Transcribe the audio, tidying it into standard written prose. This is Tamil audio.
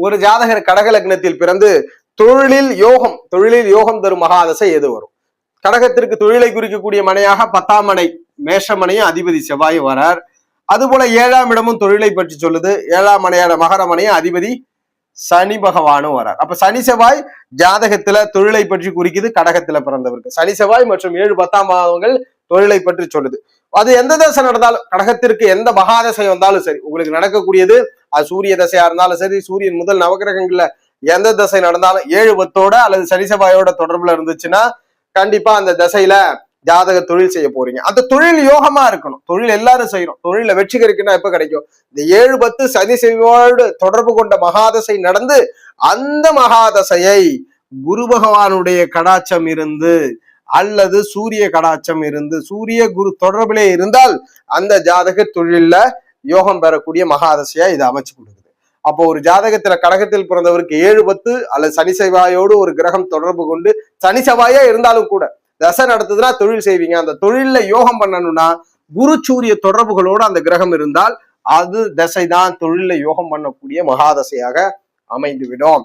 ஒரு ஜாதகர் கடக லக்னத்தில் பிறந்து தொழிலில் யோகம் தரும் மகாதசை எது வரும்? கடகத்திற்கு தொழிலை குறிக்கக்கூடிய மனையாக 10ஆம் மனை மேஷமனையும் அதிபதி செவ்வாய் வரார். அதுபோல 7ஆம் இடமும் தொழிலை பற்றி சொல்லுது. 7ஆம் மனையான மகர மனையும் அதிபதி சனி பகவானும் வரார். அப்ப சனி செவ்வாய் ஜாதகத்துல தொழிலை பற்றி குறிக்குது. கடகத்துல பிறந்தவருக்கு சனி செவ்வாய் மற்றும் 7, 10ஆம் பாவங்கள் தொழிலை பற்றி சொல்லுது. அது எந்த தசை நடந்தாலும், கடகத்திற்கு எந்த மகாதசை வந்தாலும் சரி, உங்களுக்கு நடக்கக்கூடியது அது சூரிய தசையா இருந்தாலும் சரி, சூரியன் முதல் நவகிரகங்கள்ல எந்த தசை நடந்தாலும் 7, 10ஓட அல்லது சனி செவ்வாயோட தொடர்புல இருந்துச்சுன்னா கண்டிப்பா அந்த தசையில ஜாதக தொழில் செய்ய போறீங்க. அந்த தொழில் யோகமா இருக்கணும். தொழில் எல்லாரும் செய்யறோம். தொழில வெற்றி கிடைக்குன்னா எப்ப கிடைக்கும்? இந்த 7, 10 சனி செவ்வாயோடு தொடர்பு கொண்ட மகாதசை நடந்து அந்த மகாதசையை குரு பகவானுடைய கடாட்சம் இருந்து அல்லது சூரிய கடாட்சம் இருந்து சூரிய குரு தொடர்பிலே இருந்தால் அந்த ஜாதக தொழில யோகம் பெறக்கூடிய மகாதசையா இதை அமைச்சு கொடுக்குது. அப்போ ஒரு ஜாதகத்துல கடகத்தில் பிறந்தவருக்கு 7, 10 அல்லது சனி செவ்வாயோடு ஒரு கிரகம் தொடர்பு கொண்டு சனி செவ்வாயா இருந்தாலும் கூட தசை நடத்துதுன்னா தொழில் செய்வீங்க. அந்த தொழில யோகம் பண்ணணும்னா குரு சூரிய தொடர்புகளோடு அந்த கிரகம் இருந்தால் அது தசைதான் தொழில யோகம் பண்ணக்கூடிய மகாதசையாக அமைந்துவிடும்.